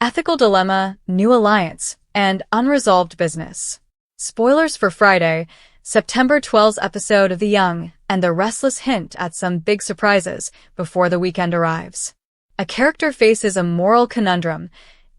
ethical dilemma, new alliance, and unresolved business. Spoilers for Friday, September 12th episode of The Young and the Restless hint at some big surprises before the weekend arrives. A character faces a moral conundrum.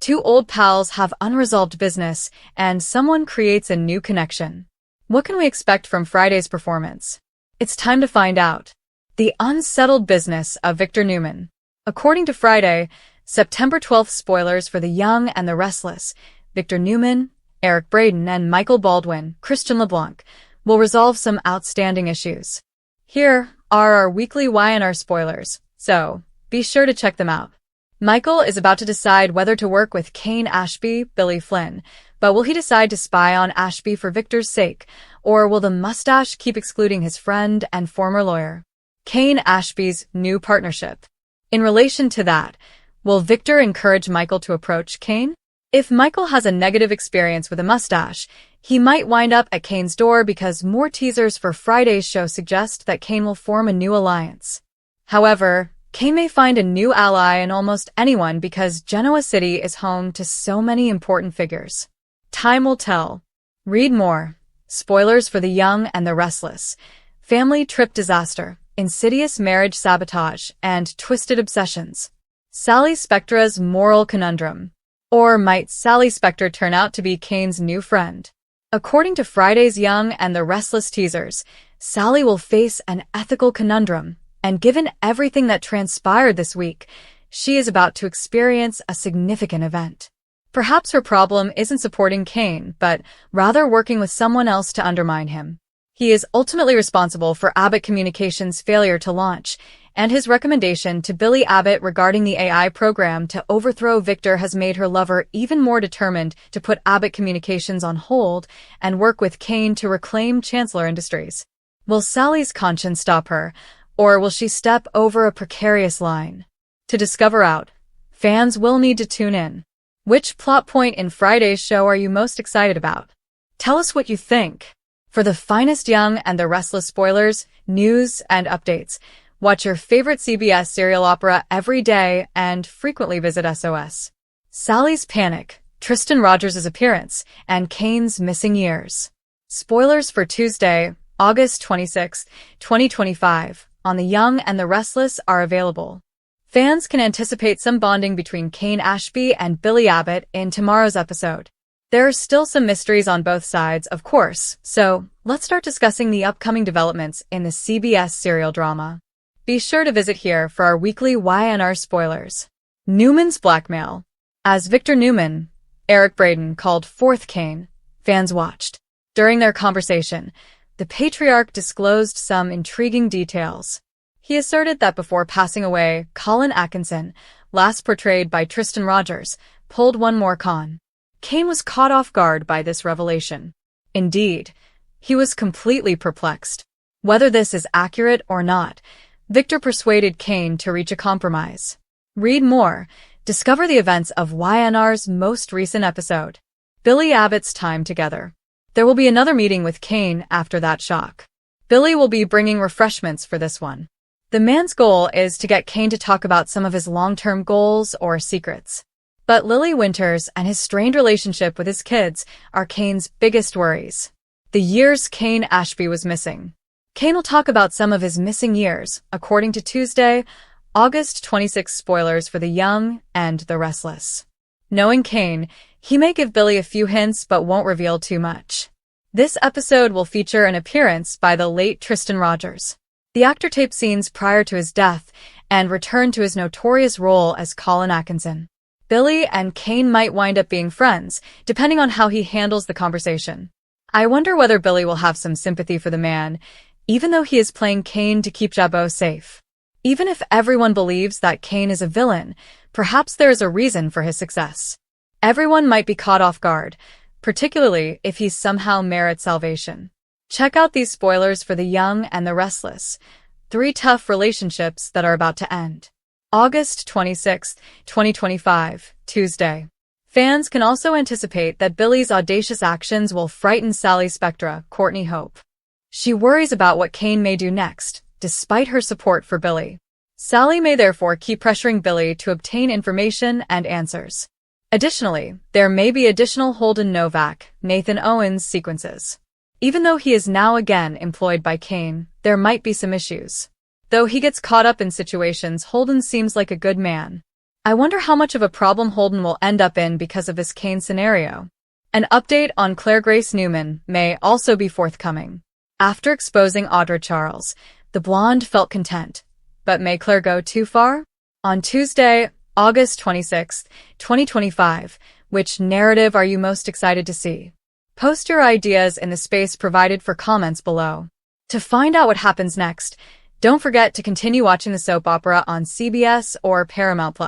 Two old pals have unresolved business, and someone creates a new connection. What can we expect from Friday's performance? It's time to find out. The unsettled business of Victor Newman. According to Friday, September 12th spoilers for The Young and the Restless, Victor Newman, Eric Braeden, and Michael Baldwin, Christian LeBlanc, will resolve some outstanding issues. Here are our weekly Y&R spoilers, so be sure to check them out. Michael is about to decide whether to work with Kane Ashby, Billy Flynn, but will he decide to spy on Ashby for Victor's sake, or will the mustache keep excluding his friend and former lawyer? Kane Ashby's new partnership. In relation to that, will Victor encourage Michael to approach Kane? If Michael has a negative experience with a mustache, he might wind up at Kane's door because more teasers for Friday's show suggest that Kane will form a new alliance. However, Kane may find a new ally in almost anyone because Genoa City is home to so many important figures. Time will tell. Read more. Spoilers for The Young and the Restless. Family trip disaster, insidious marriage sabotage, and twisted obsessions. Sally Spectra's moral conundrum. Or might Sally Spectra turn out to be Kane's new friend? According to Friday's Young and the Restless teasers, Sally will face an ethical conundrum, and given everything that transpired this week, she is about to experience a significant event. Perhaps her problem isn't supporting Kane, but rather working with someone else to undermine him. He is ultimately responsible for Abbott Communications' failure to launch, and his recommendation to Billy Abbott regarding the AI program to overthrow Victor has made her lover even more determined to put Abbott Communications on hold and work with Kane to reclaim Chancellor Industries. Will Sally's conscience stop her, or will she step over a precarious line? To discover out, fans will need to tune in. Which plot point in Friday's show are you most excited about? Tell us what you think. For the finest Young and the Restless spoilers, news, and updates, watch your favorite CBS serial opera every day and frequently visit SOS. Sally's panic, Tristan Rogers' appearance, and Kane's missing years. Spoilers for Tuesday, August 26, 2025, on The Young and the Restless are available. Fans can anticipate some bonding between Kane Ashby and Billy Abbott in tomorrow's episode. There are still some mysteries on both sides, of course, so let's start discussing the upcoming developments in the CBS serial drama. Be sure to visit here for our weekly Y&R spoilers. Newman's blackmail. As Victor Newman, Eric Braeden called forth Kane, fans watched. During their conversation, the patriarch disclosed some intriguing details. He asserted that before passing away, Colin Atkinson, last portrayed by Tristan Rogers, pulled one more con. Kane was caught off guard by this revelation. Indeed, he was completely perplexed. Whether this is accurate or not, Victor persuaded Kane to reach a compromise. Read more. Discover the events of Y&R's most recent episode. Billy Abbott's time together. There will be another meeting with Kane after that shock. Billy will be bringing refreshments for this one. The man's goal is to get Kane to talk about some of his long-term goals or secrets. But Lily Winters and his strained relationship with his kids are Kane's biggest worries. The years Kane Ashby was missing. Kane will talk about some of his missing years, according to Tuesday, August 26 spoilers for The Young and the Restless. Knowing Kane, he may give Billy a few hints but won't reveal too much. This episode will feature an appearance by the late Tristan Rogers. The actor taped scenes prior to his death and returned to his notorious role as Colin Atkinson. Billy and Kane might wind up being friends, depending on how he handles the conversation. I wonder whether Billy will have some sympathy for the man, even though he is playing Kane to keep Jabot safe. Even if everyone believes that Kane is a villain, perhaps there is a reason for his success. Everyone might be caught off guard, particularly if he somehow merits salvation. Check out these spoilers for The Young and the Restless, 3 tough relationships that are about to end. August 26, 2025, Tuesday. Fans can also anticipate that Billy's audacious actions will frighten Sally Spectra, Courtney Hope. She worries about what Kane may do next, despite her support for Billy. Sally may therefore keep pressuring Billy to obtain information and answers. Additionally, there may be additional Holden Novak, Nathan Owens sequences. Even though he is now again employed by Kane, there might be some issues. Though he gets caught up in situations, Holden seems like a good man. I wonder how much of a problem Holden will end up in because of this Kane scenario. An update on Claire Grace Newman may also be forthcoming. After exposing Audra Charles, the blonde felt content. But may Claire go too far? On Tuesday, August 26, 2025, which narrative are you most excited to see? Post your ideas in the space provided for comments below. To find out what happens next, don't forget to continue watching the soap opera on CBS or Paramount+.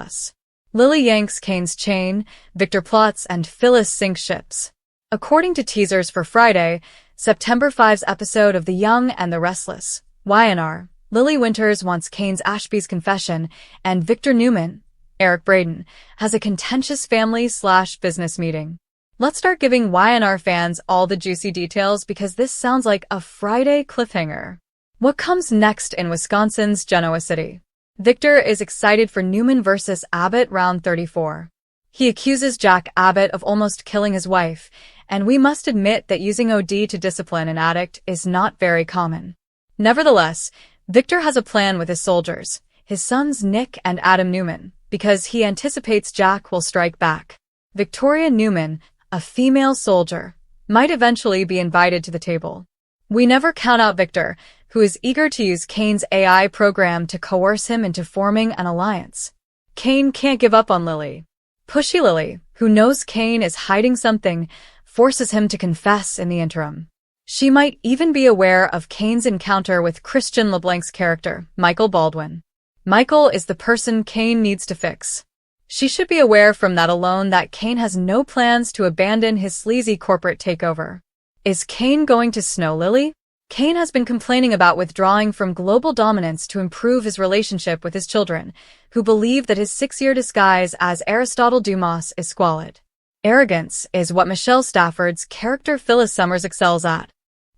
Lily yanks Kane's chain, Victor plots, and Phyllis sinks ships. According to teasers for Friday, September 5's episode of The Young and the Restless, YNR, Lily Winters wants Kane's Ashby's confession, and Victor Newman, Eric Braden, has a contentious family/business meeting. Let's start giving YNR fans all the juicy details because this sounds like a Friday cliffhanger. What comes next in Wisconsin's Genoa City? Victor is excited for Newman versus Abbott round 34. He accuses Jack Abbott of almost killing his wife, and we must admit that using OD to discipline an addict is not very common. Nevertheless, Victor has a plan with his soldiers, his sons Nick and Adam Newman, because he anticipates Jack will strike back. Victoria Newman, a female soldier, might eventually be invited to the table. We never count out Victor, who is eager to use Kane's AI program to coerce him into forming an alliance. Kane can't give up on Lily. Pushy Lily, who knows Kane is hiding something, forces him to confess in the interim. She might even be aware of Kane's encounter with Christian LeBlanc's character, Michael Baldwin. Michael is the person Kane needs to fix. She should be aware from that alone that Kane has no plans to abandon his sleazy corporate takeover. Is Kane going to snow Lily? Kane has been complaining about withdrawing from global dominance to improve his relationship with his children, who believe that his 6-year disguise as Aristotle Dumas is squalid. Arrogance is what Michelle Stafford's character Phyllis Summers excels at.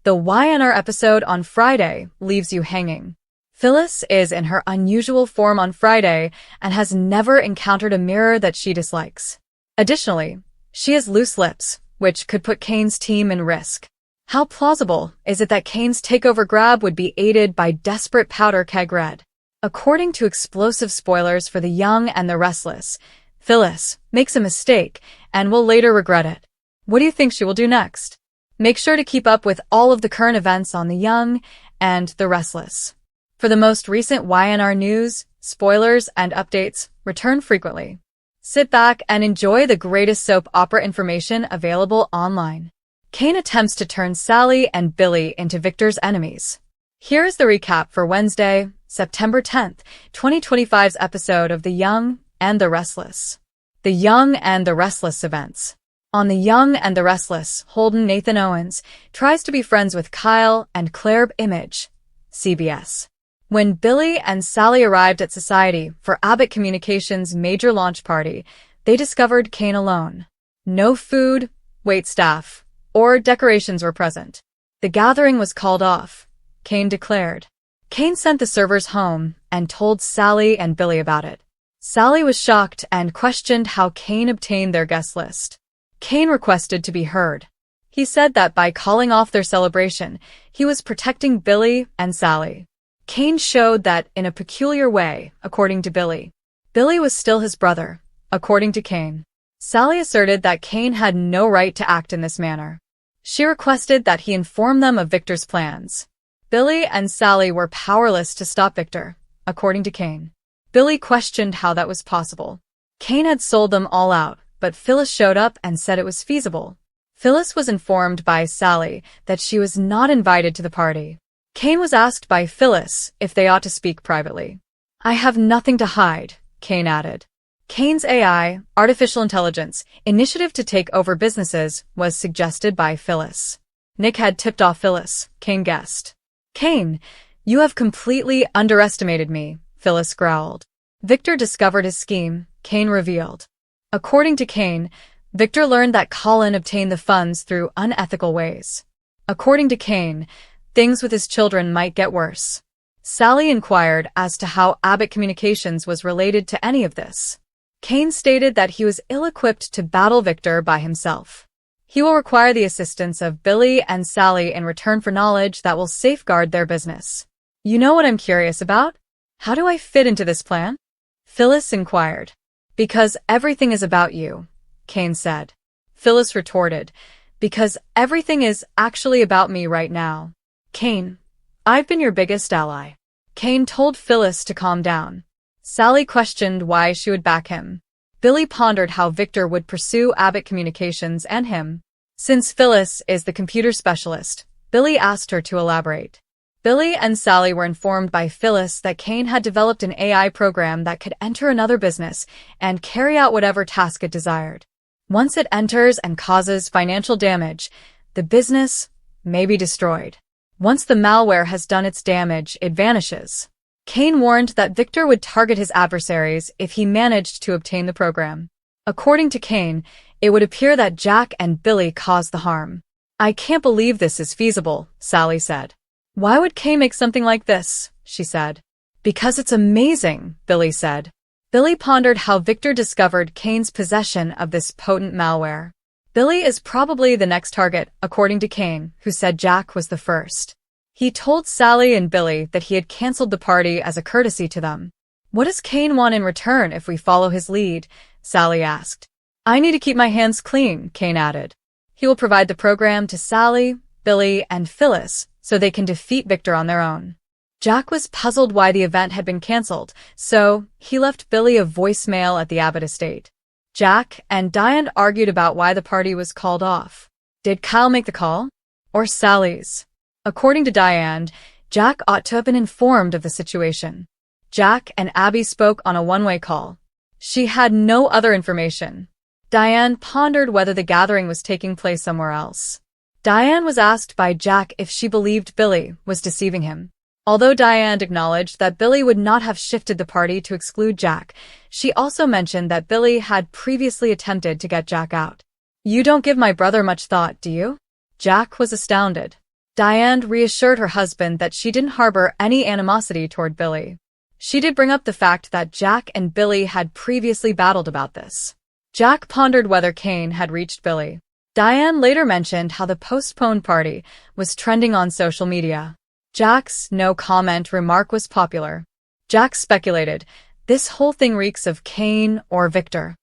The YNR episode on Friday leaves you hanging. Phyllis is in her unusual form on Friday and has never encountered a mirror that she dislikes. Additionally, she has loose lips, which could put Kane's team in risk. How plausible is it that Kane's takeover grab would be aided by desperate powder keg red? According to explosive spoilers for The Young and the Restless, Phyllis makes a mistake and will later regret it. What do you think she will do next? Make sure to keep up with all of the current events on The Young and the Restless. For the most recent YNR news, spoilers, and updates, return frequently. Sit back and enjoy the greatest soap opera information available online. Kane attempts to turn Sally and Billy into Victor's enemies. Here is the recap for Wednesday, September 10th, 2025's episode of The Young and the Restless. The Young and the Restless events. On The Young and the Restless, Holden Nathan Owens tries to be friends with Kyle and Claire Image, CBS. When Billy and Sally arrived at Society for Abbott Communications' major launch party, they discovered Kane alone. No food, waitstaff, or decorations were present. The gathering was called off, Kane declared. Kane sent the servers home and told Sally and Billy about it. Sally was shocked and questioned how Kane obtained their guest list. Kane requested to be heard. He said that by calling off their celebration, he was protecting Billy and Sally. Kane showed that in a peculiar way, according to Billy. Billy was still his brother, according to Kane. Sally asserted that Kane had no right to act in this manner. She requested that he inform them of Victor's plans. Billy and Sally were powerless to stop Victor, according to Kane. Billy questioned how that was possible. Kane had sold them all out, but Phyllis showed up and said it was feasible. Phyllis was informed by Sally that she was not invited to the party. Kane was asked by Phyllis if they ought to speak privately. I have nothing to hide, Kane added. Kane's AI, artificial intelligence, initiative to take over businesses was suggested by Phyllis. Nick had tipped off Phyllis, Kane guessed. Kane, you have completely underestimated me, Phyllis growled. Victor discovered his scheme, Kane revealed. According to Kane, Victor learned that Colin obtained the funds through unethical ways. According to Kane, things with his children might get worse. Sally inquired as to how Abbott Communications was related to any of this. Kane stated that he was ill-equipped to battle Victor by himself. He will require the assistance of Billy and Sally in return for knowledge that will safeguard their business. You know what I'm curious about? How do I fit into this plan? Phyllis inquired. Because everything is about you, Kane said. Phyllis retorted. Because everything is actually about me right now. Kane, I've been your biggest ally. Kane told Phyllis to calm down. Sally questioned why she would back him. Billy pondered how Victor would pursue Abbott Communications and him. Since Phyllis is the computer specialist, Billy asked her to elaborate. Billy and Sally were informed by Phyllis that Kane had developed an AI program that could enter another business and carry out whatever task it desired. Once it enters and causes financial damage, the business may be destroyed. Once the malware has done its damage, it vanishes. Kane warned that Victor would target his adversaries if he managed to obtain the program. According to Kane, it would appear that Jack and Billy caused the harm. I can't believe this is feasible, Sally said. Why would Kane make something like this? She said. Because it's amazing, Billy said. Billy pondered how Victor discovered Kane's possession of this potent malware. Billy is probably the next target, according to Kane, who said Jack was the first. He told Sally and Billy that he had canceled the party as a courtesy to them. What does Kane want in return if we follow his lead? Sally asked. I need to keep my hands clean, Kane added. He will provide the program to Sally, Billy, and Phyllis so they can defeat Victor on their own. Jack was puzzled why the event had been canceled, so he left Billy a voicemail at the Abbott estate. Jack and Diane argued about why the party was called off. Did Kyle make the call? Or Sally's? According to Diane, Jack ought to have been informed of the situation. Jack and Abby spoke on a one-way call. She had no other information. Diane pondered whether the gathering was taking place somewhere else. Diane was asked by Jack if she believed Billy was deceiving him. Although Diane acknowledged that Billy would not have shifted the party to exclude Jack, she also mentioned that Billy had previously attempted to get Jack out. You don't give my brother much thought, do you? Jack was astounded. Diane reassured her husband that she didn't harbor any animosity toward Billy. She did bring up the fact that Jack and Billy had previously battled about this. Jack pondered whether Kane had reached Billy. Diane later mentioned how the postponed party was trending on social media. Jack's no-comment remark was popular. Jack speculated, this whole thing reeks of Kane or Victor.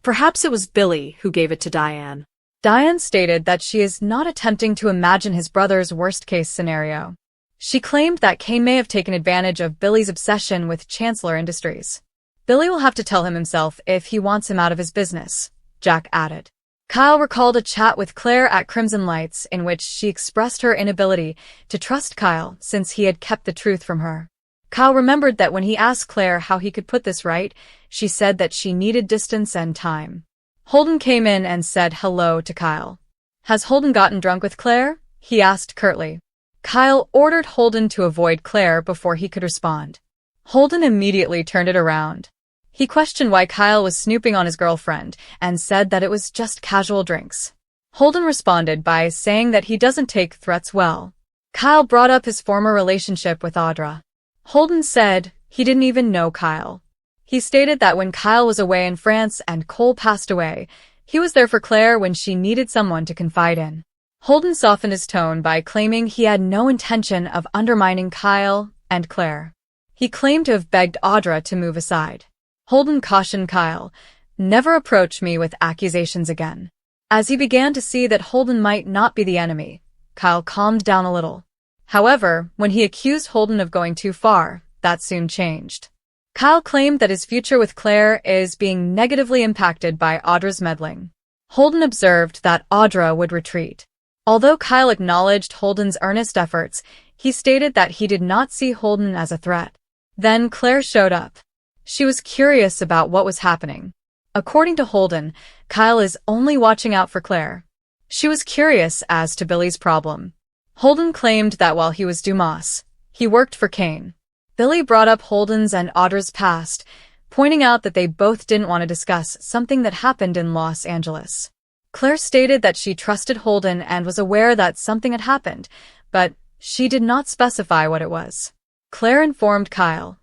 Perhaps it was Billy who gave it to Diane. Diane stated that she is not attempting to imagine his brother's worst-case scenario. She claimed that Kane may have taken advantage of Billy's obsession with Chancellor Industries. Billy will have to tell him himself if he wants him out of his business, Jack added. Kyle recalled a chat with Claire at Crimson Lights in which she expressed her inability to trust Kyle since he had kept the truth from her. Kyle remembered that when he asked Claire how he could put this right, she said that she needed distance and time. Holden came in and said hello to Kyle. Has Holden gotten drunk with Claire? He asked curtly. Kyle ordered Holden to avoid Claire before he could respond. Holden immediately turned it around. He questioned why Kyle was snooping on his girlfriend and said that it was just casual drinks. Holden responded by saying that he doesn't take threats well. Kyle brought up his former relationship with Audra. Holden said he didn't even know Kyle. He stated that when Kyle was away in France and Cole passed away, he was there for Claire when she needed someone to confide in. Holden softened his tone by claiming he had no intention of undermining Kyle and Claire. He claimed to have begged Audra to move aside. Holden cautioned Kyle, never approach me with accusations again. As he began to see that Holden might not be the enemy, Kyle calmed down a little. However, when he accused Holden of going too far, that soon changed. Kyle claimed that his future with Claire is being negatively impacted by Audra's meddling. Holden observed that Audra would retreat. Although Kyle acknowledged Holden's earnest efforts, he stated that he did not see Holden as a threat. Then Claire showed up. She was curious about what was happening. According to Holden, Kyle is only watching out for Claire. She was curious as to Billy's problem. Holden claimed that while he was Dumas, he worked for Kane. Billy brought up Holden's and Audra's past, pointing out that they both didn't want to discuss something that happened in Los Angeles. Claire stated that she trusted Holden and was aware that something had happened, but she did not specify what it was. Claire informed Kyle,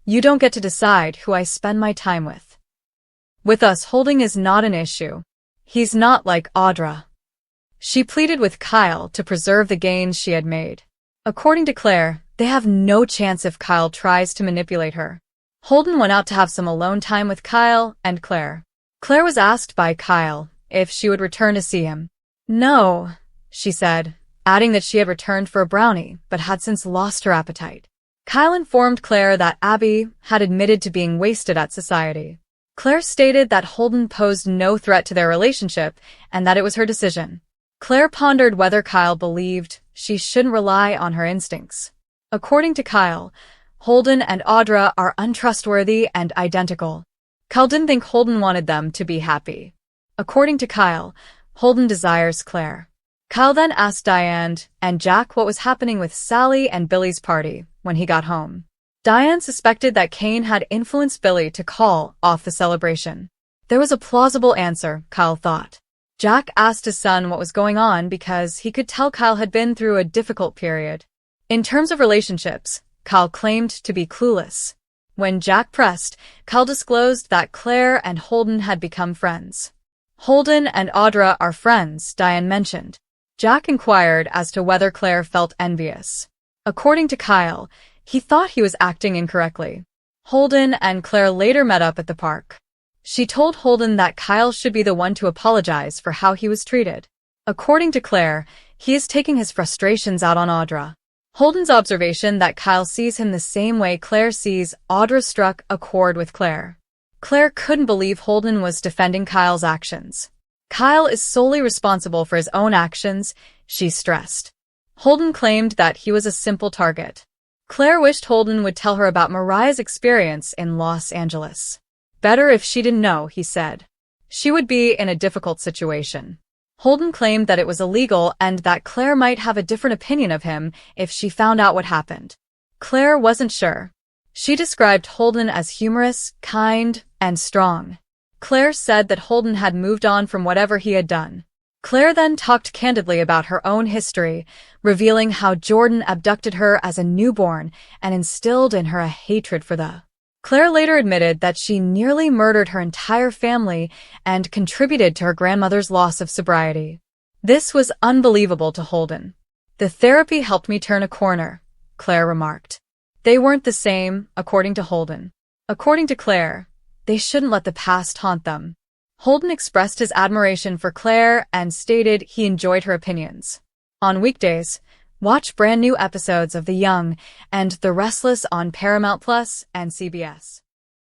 "You don't get to decide who I spend my time with." With us, holding is not an issue. He's not like Audra. She pleaded with Kyle to preserve the gains she had made. According to Claire, they have no chance if Kyle tries to manipulate her. Holden went out to have some alone time with Kyle and Claire. Claire was asked by Kyle if she would return to see him. No, she said, adding that she had returned for a brownie but had since lost her appetite. Kyle informed Claire that Abby had admitted to being wasted at society. Claire stated that Holden posed no threat to their relationship and that it was her decision. Claire pondered whether Kyle believed she shouldn't rely on her instincts. According to Kyle, Holden and Audra are untrustworthy and identical. Kyle didn't think Holden wanted them to be happy. According to Kyle, Holden desires Claire. Kyle then asked Diane and Jack what was happening with Sally and Billy's party when he got home. Diane suspected that Kane had influenced Billy to call off the celebration. There was a plausible answer, Kyle thought. Jack asked his son what was going on because he could tell Kyle had been through a difficult period. In terms of relationships, Kyle claimed to be clueless. When Jack pressed, Kyle disclosed that Claire and Holden had become friends. Holden and Audra are friends, Diane mentioned. Jack inquired as to whether Claire felt envious. According to Kyle, he thought he was acting incorrectly. Holden and Claire later met up at the park. She told Holden that Kyle should be the one to apologize for how he was treated. According to Claire, he is taking his frustrations out on Audra. Holden's observation that Kyle sees him the same way Claire sees Audra struck a chord with Claire. Claire couldn't believe Holden was defending Kyle's actions. Kyle is solely responsible for his own actions, she stressed. Holden claimed that he was a simple target. Claire wished Holden would tell her about Mariah's experience in Los Angeles. Better if she didn't know, he said. She would be in a difficult situation. Holden claimed that it was illegal and that Claire might have a different opinion of him if she found out what happened. Claire wasn't sure. She described Holden as humorous, kind, and strong. Claire said that Holden had moved on from whatever he had done. Claire then talked candidly about her own history, revealing how Jordan abducted her as a newborn and instilled in her a hatred for the. Claire later admitted that she nearly murdered her entire family and contributed to her grandmother's loss of sobriety. This was unbelievable to Holden. The therapy helped me turn a corner, Claire remarked. They weren't the same, according to Holden. According to Claire, they shouldn't let the past haunt them. Holden expressed his admiration for Claire and stated he enjoyed her opinions. On weekdays, watch brand new episodes of The Young and The Restless on Paramount Plus and CBS.